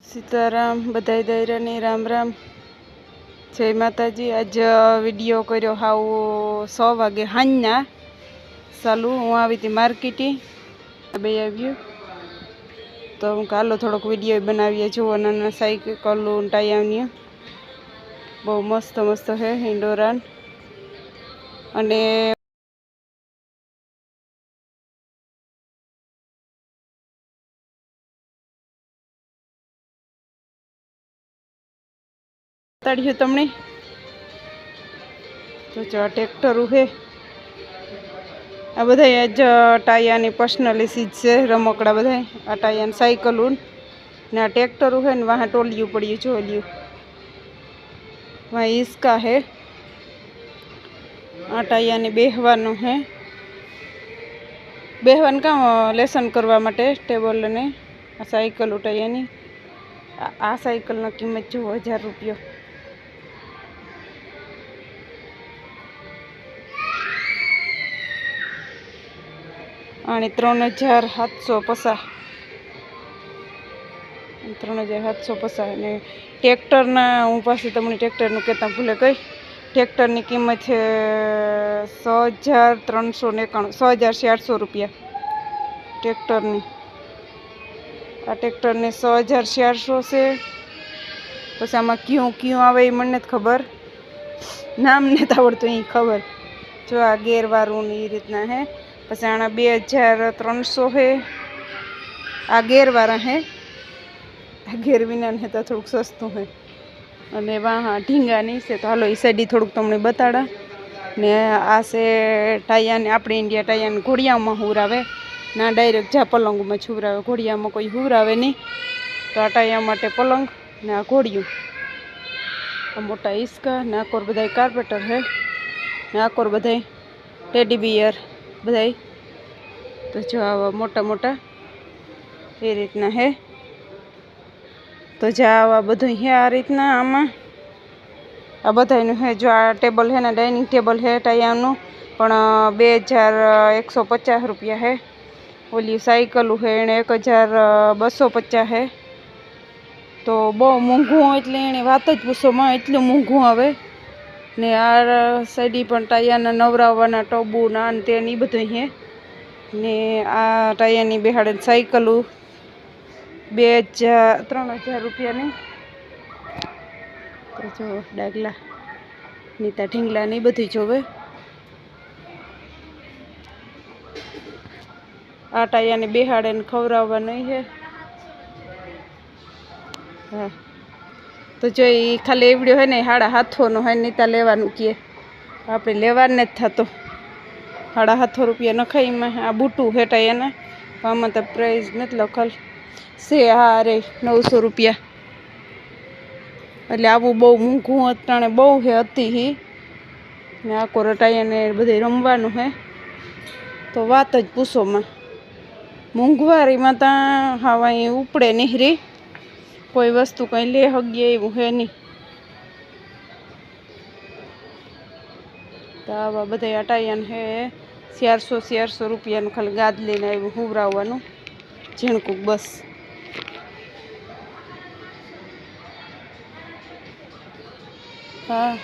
सीताराम बधाई दायरानी राम राम जय माताजी। आज विडियो कर्यो हाव 100 वागे हांजना चालू हूँ आई थी मार्केटे बे आव्યું तो हूँ कालो थोड़ोक विडियो बनावीए जुओ नाना साइकल टायानी बहु मस्त मस्त है हिंडोरान अने बताड़ियो तमने तो जो ट्रेक्टर है आ बधाई आज टायानी पर्सनली सीज से रमकड़ा बधाई आ टायानी साइकल ने आ ट्रेक्टर है ने वहाँ टोलियो पड़ियो जो लियो वहाँ इसका है आ टायानी बेहवानो है बेहवान का लेसन करवा माटे टेबल ने आ साइकल टायानी आ साइकल ना किंमत जो 1000 रुपया आणि 3750 3750 ने ट्रेक्टर ना हूँ पास तमने ट्रेक्टर नु कहता भूले कई ट्रेक्टर की किंमत है 6391 6400 रुपया ट्रेक्टर नी आ ट्रेक्टर ने 6400 से पछी आमां क्यों क्यों आवे ए मने खबर नाम ने आवड़तुं ए खबर जो आ गेर वाळुं ने ए रीतना है पछी आना 2300 है आ गेर वाला है गेर विना है तो थोड़ुं सस्तुं है अने वहाँ ढींगा नहीं से तो हालो ई साइड थोड़ुंक तमने बताड़ा ने आ से टाया ने अपने इंडिया टाया ने घोड़िया में हुरावे ना डायरेक्ट जा पलंग में छुरावे घोड़िया में कोई हुरावे नहीं तो आ टाया माटे पलंग ने आ घोड़ियों मोटा इसका ने आकोर बधाई कार्पेटर है ने आकोर बधाई टेडी बियर बधाई तो जो आवा मोटा मोटा ए रीतना है तो जो आवा बधुं है आ रीतना आमा आ बधाईनु है जो आ टेबल है ना डाइनिंग टेबल है टायानु पण 2150 रुपया है ओली साइकल है एने 1250 है तो बहु मोंघू एटले एने वात ज पूछो में एटलुं मोंघू आवे ने आ साइड पण टायाना नवरावाना टोबू ना ते नी बधुं है ने आ टायानी बेहाड़े साइकल 3000 रुपया ने तो जो डागला नीता ढींगला नहीं बधी जोवे आ टायाने बेहाड़े ने खवराववा नहीं है हाँ तो जो ये खाली एवड्यो है ने हाड़ा हाथों है नीता लेवानुं किए आपणे लेवाने ज थतो हाड़ा हाथों रुपया नखाई में आ बूटू है टायाना आमां तो प्राइस नहीं लखल से हाँ रे 900 रुपया એટલે આવું બહુ મોંઘું અટાણે બહુ હે અતિ હી ને આ કોરટાયાને બધે રમવાનું હે તો વાત જ પૂછો માં મોંઘવારીમાં તા હાવા ઉપડે નીહરી કોઈ વસ્તુ કંઈ લે હગીએ એવું હે નહીં તો આવા બધા અટાયાને હે 400 રૂપિયાનું ખાલી ગાદ લઈને આવ્યું હુવરાવવાનું ઝીણકું બસ हाँ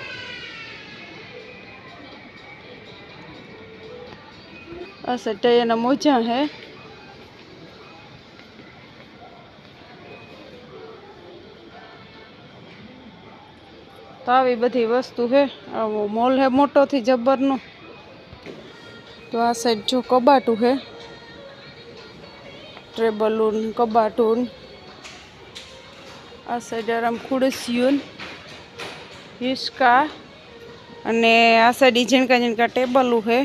अच्छा टायाना मोजा है तो आई बधी वस्तु है वो मॉल है मोटो थी जबर नो तो आ साइड जो कबाटू है ट्रेबलून कबाटून आ साइड आराम खुड़सियून हिस्का अने आ साइड झीणका झीणका टेबलू है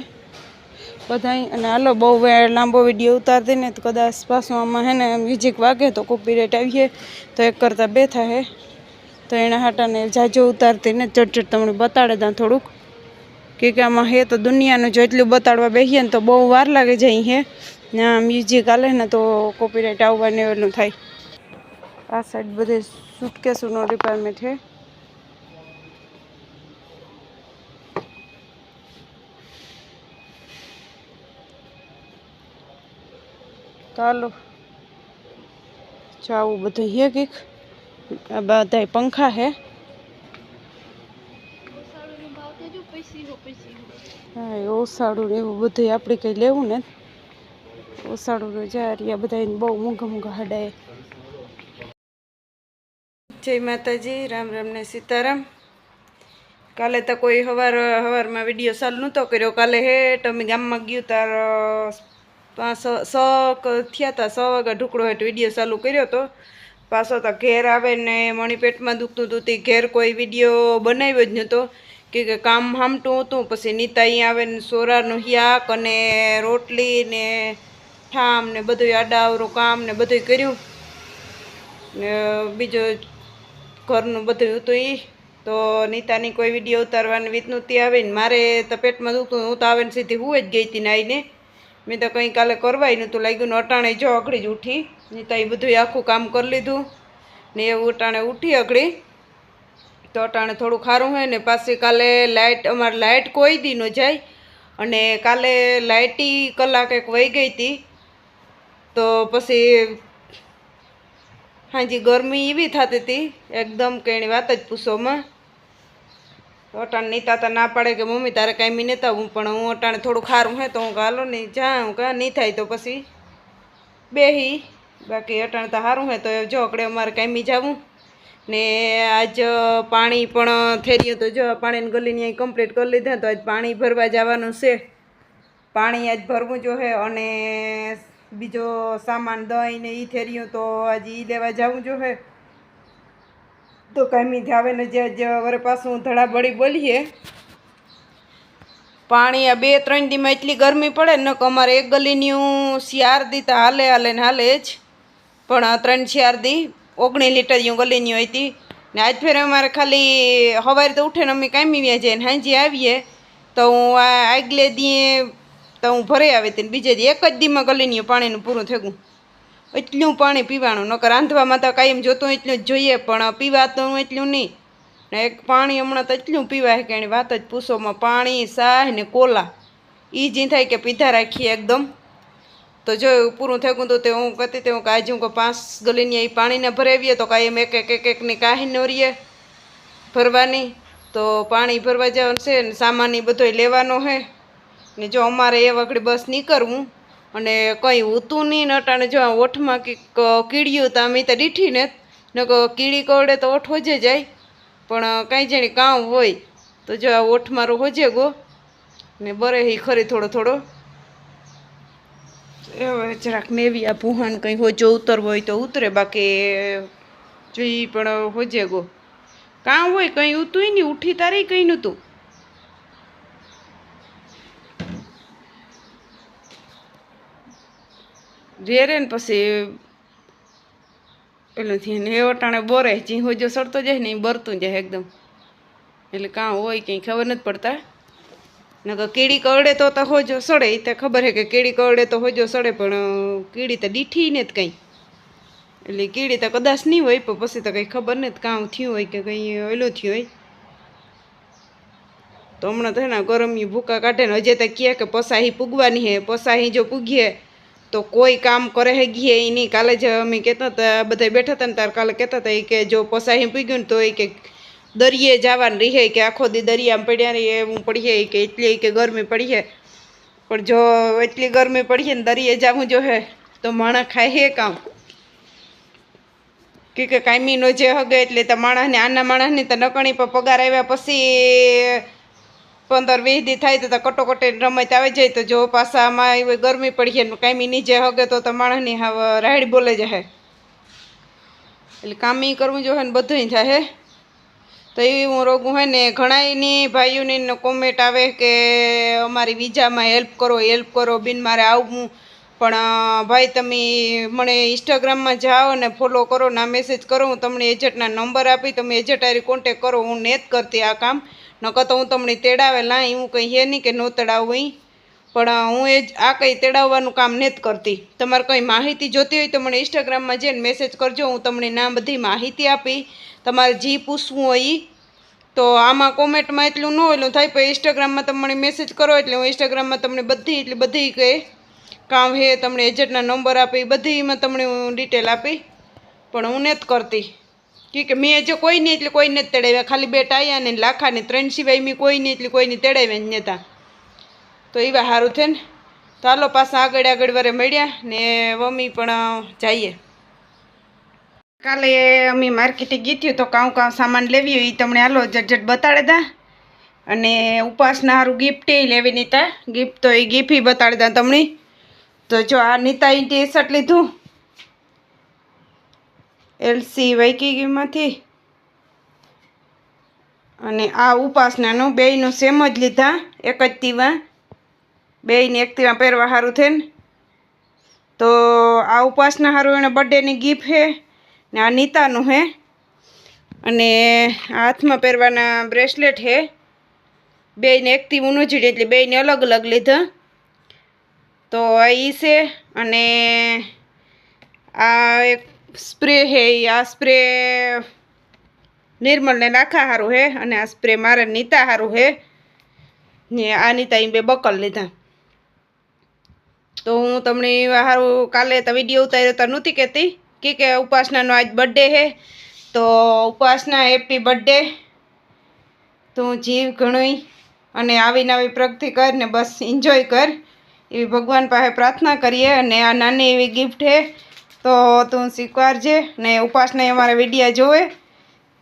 बधाई अने हालो बहु लांबो विडियो उतारती ने तो कदाच पाछो आमां है ने म्यूजिक वागे तो कॉपीराइट आवीए तो एक करता बे थाय तो एना हाटा ने जाजो उतारती ने चट तमने बताड़े दा थोड़ुंक के आमां है तो दुनियानुं जो एटलुं बताड़वा बेहीए ने तो बहु वार लागे जाई है ने म्यूजिक आले ने तो कॉपीराइट आववानुं एवुं थाय आ साइड बधे सूटकेसनो डिपार्टमेंट है तो हालो जो आवुं बधुं है कंईक આ બધા પંખા હે હા ઓસાડું ને એવું બધું આપણે કંઈ લેવું ને ઓસાડું ને જારિયા બધા બહુ મોંઘા મોંઘા હાડાય જય માતાજી રામ રામ ને સીતારામ કાલે તો કોઈ હવારમાં વિડીયો ચાલુ નહોતો કર્યો કાલે હેઠ અમે ગામમાં ગયું તાર 5 થયા હતા 6 વાગ્યા ઢુકડો હેઠ વિડીયો ચાલુ કર્યો હતો પાછો તો ઘેર આવે ને મણી પેટમાં દુખતું હતું તે ઘેર કોઈ વિડીયો બનાવ્યો જ નહોતો કે કામ હામટું હતું પછી નીતા અહીંયા આવે ને સોરાનું શાક અને રોટલી ને ઠામ ને બધું આડાવરું કામ ને બધું કર્યું ને બીજો ઘરનું બધું હતું એ તો નીતાની કોઈ વિડીયો ઉતારવાની રીત નહોતી આવે ને મારે તો પેટમાં દુખતું હું તો આવે ને સીધી હું જ ગઈ હતી ને આવીને મેં તો કંઈ કાલે કરવાય નહોતું લાગ્યું ને અટાણે જો અઘડી જ ઉઠી નીતા એ બધું આખું કામ કરી લીધું ને એવું અટાણે ઉઠી અઘડી તો અટાણે થોડું ખારું હોય ને પાછી કાલે લાઇટ અમારે લાઇટ કોઈ દી ન જાય અને કાલે લાઇટી કલાક એક વહી ગઈ હતી તો પછી હાજી ગરમી એવી થતી હતી એકદમ કે એની વાત જ પૂછોમાં અટાણે નીતા તો ના પાડે કે મમ્મી તારે કાંઈ મી નતા હું પણ હું અટાણે થોડું ખારું હે તો હું હાલો નહીં જાઉં કાં નહીં થાય તો પછી બેહી બાકી અટાણે તો સારું હે તો જો અકડે અમારે કાંઈ જવું ને આજ પાણી પણ થેર્યું તો જો પાણીની ગલીની અહીં કમ્પ્લીટ કરી લીધા તો આજ પાણી ભરવા જવાનું છે પાણી આજ ભરવું જો હે અને બીજો સામાન દહીં ને એ થેર્યું તો આજે એ લેવા જવું જો હે તો કાંઈ આવે ને જે વરે પાછું ધડાબડી બોલીએ પાણી આ 2-3 દીમાં એટલી ગરમી પડે ને કે અમારે એક ગલીનું 4 દી તો હાલે હાલે ને હાલે જ પણ 3-4 દી 19 લીટરની ગલીની હતી ને આજ ફેર અમારે ખાલી સવારે તો ઉઠે ને અમે કાંઈ વ્યા જાય ને સાંજે આવીએ તો હું આ આગલે દીએ તો હું ભરાઈ આવી હતી ને બીજે દી એક જ દીમાં ગલીની પાણીનું પૂરું થયું એટલું પાણી પીવાનું નકર રાંધવામાં તો કાયમ જોતું એટલું જ જોઈએ પણ પીવાતું એટલું નહીં ને એક પાણી હમણાં તો એટલું પીવાય કે એની વાત જ પૂછોમાં પાણી સાહ ને કોલા એ જ થાય કે પીધા રાખીએ એકદમ તો જો પૂરું થયું તો તે હું કહેતી હતી હું કે આજે હું 5 ગલીની એ પાણીને ભરાવીએ તો કાંઈ એમ એકની કાહી ન રહીએ ભરવાની તો પાણી ભરવા જવાનું છે ને સામાન એ બધો લેવાનો છે ને જો અમારે એ વખતે બસ નીકળવું અને કંઈ હોતું નહીં ને અટાણે જો ઓઠમાં કંઈક કીડ્યું તો અમે તો દીઠી ને કીડી કરડે તો ઓઠ હોજે જાય પણ કાંઈ જાણી કામ હોય તો જો આ ઓઠ મારો હોજે ગો ને બરે એ ખરી થોડો હવે જરાક નેવી આ ભૂહાન કંઈ હોજો ઉતરવો હોય તો ઉતરે બાકી જોઈ પણ હોજે ગો કામ હોય કંઈ ઉતું નહીં ઉઠી તારે કંઈ નહોતું રેરે ને પછી પેલું થઈને એ વટાણે બોરે જી હોજો સડતો જાય ને એ બરતું જાય એકદમ એટલે કાં હોય કંઈ ખબર નથી પડતા નકર કીડી કરડે તો હોજો સડે એ તો ખબર છે કે કીડી કરડે તો હોજો સડે પણ કીડી તો દીઠી ને જ કંઈ એટલે કીડી તો કદાચ નહીં હોય પણ પછી તો કંઈ ખબર નથી કામ થયું હોય કે કંઈ ઓલું થયું હોય તો હમણાં તો હે ને ગરમી ભૂકા કાઢે ને હજે તો કહે કે પસાહી પૂગવાની હે પસાહી જો પૂગીએ તો કોઈ કામ કરે હે ગીએ એ નહીં કાલે જ અમે કહેતા હતા બધા બેઠા હતા ને તાર કાલે કહેતા હતા એ કે જો પસાહી પૂગ્યું ને તો એ કે દરિયે જવાનું રહે કે આખો દી દરિયામાં પડ્યા રહીએ એવું પડીએ કે એટલી કે ગરમી પડીએ પણ જો એટલી ગરમી પડીએ ને દરિયે જવું જો હે તો માણસ ખાય હે કામ કે કાયમીનો જે હગે એટલે તો માણસને આના માણસની તો નકણી પર પગાર આવ્યા પછી 15-20 દી થાય તો કટોકટી રમત આવી જાય તો જો પાછામાં એવી ગરમી પડીએ ને કાયમી નીચે હગે તો માણસની રાયડ બોલે જાય એટલે કામી કરવું જોઈએ ને બધું થાય હે તો એવી હું રોગું હોય ને ઘણાની ભાઈઓની કોમેન્ટ આવે કે અમારી વિઝામાં હેલ્પ કરો બિન મારે આવવું પણ ભાઈ તમે મને ઇન્સ્ટાગ્રામમાં જાઓ ને ફોલો કરો ના મેસેજ કરો હું તમને એજન્ટના નંબર આપી તમે એજન્ટ હારે કોન્ટેક કરો હું નેત કરતી આ કામ નકર તો હું તમને તેડાવેલા હું કંઈ હે નહીં કે ન તેડાવું પણ હું આ કંઈ તેડાવવાનું કામ નથી કરતી તમારે કંઈ માહિતી જોતી હોય તો મને ઇન્સ્ટાગ્રામમાં જઈને મેસેજ કરજો હું તમને ના બધી માહિતી આપી તમારે જે પૂછવું હોય તો આમાં કોમેન્ટમાં એટલું ન ઓલું થાય પણ ઇન્સ્ટાગ્રામમાં તમે મને મેસેજ કરો એટલે હું ઇન્સ્ટાગ્રામમાં તમને બધી કંઈ કામ હે તમને એજન્ટના નંબર આપી બધીમાં તમને હું ડિટેલ આપી પણ હું નથી કરતી કે મેં જો કોઈ નહીં એટલે કોઈને જ તેડાવ્યા, ખાલી 2 ટાયા ને લાખા ને 3 સિવાય મેં કોઈ નહીં એટલે કોઈને તેડાવ્યા જ નહોતા. તો એવા સારું છે ને. તો હાલો પાછા આગળ વારે મળ્યા ને મમ્મી પણ જઈએ. કાલે અમે માર્કેટે ગીત્યું તો કાં સામાન લેવી હોય એ તમને હાલો જટ બતાડે તા. અને ઉપાસના સારું ગિફ્ટ લેવી નીતા, ગિફ્ટ તો એ ગિફ્ટ બતાડે તા તમને. તો જો આ નીતા એ ટી શર્ટ લીધું એલસી વાઈકીમાંથી, અને આ ઉપાસનાનું બેયનું સેમ જ લીધા, એક જ તીવા, બેયને એક તીવા પહેરવા સારું થઈને. તો આ ઉપાસના સારું એને બર્થડેની ગિફ્ટ છે ને આ નીતાનું છે. અને આ હાથમાં પહેરવાના બ્રેસલેટ છે, બેયને એક તીવું નજીડ એટલે બેયને અલગ અલગ લીધા. તો આ ઈ છે. અને આ એક સ્પ્રે છે, આ સ્પ્રે નિર્મલને નાખા સારું છે, અને આ સ્પ્રે મારે નીતા સારું છે ને આ નીતા એ 2 બકલ લીધા. તો હું તમને સારું કાલે તો વિડીયો ઉતાર્યો તો નહોતી કહેતી કે ઉપાસનાનો આજ બર્થડે છે. તો ઉપાસના હેપી બર્થડે, તું જીવ ઘણું અને આવી નવી પ્રગતિ કર ને બસ એન્જોય કર એવી ભગવાન પાસે પ્રાર્થના કરીએ. અને આ નાની એવી ગિફ્ટ છે તો તું સ્વીકારજે. ને ઉપાસના અમારા વિડીયા જોવે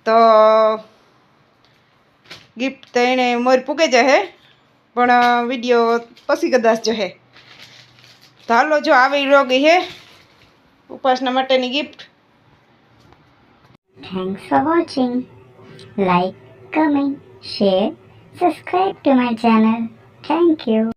તો ગિફ્ટ તો એને મોર પૂગે જશે, પણ વિડીયો પછી કદાચ જશે. તો હાલો જો આવી ગઈ છે ઉપાસના માટેની gift. Thanks for watching. Like, comment, share, subscribe to my channel. Thank you.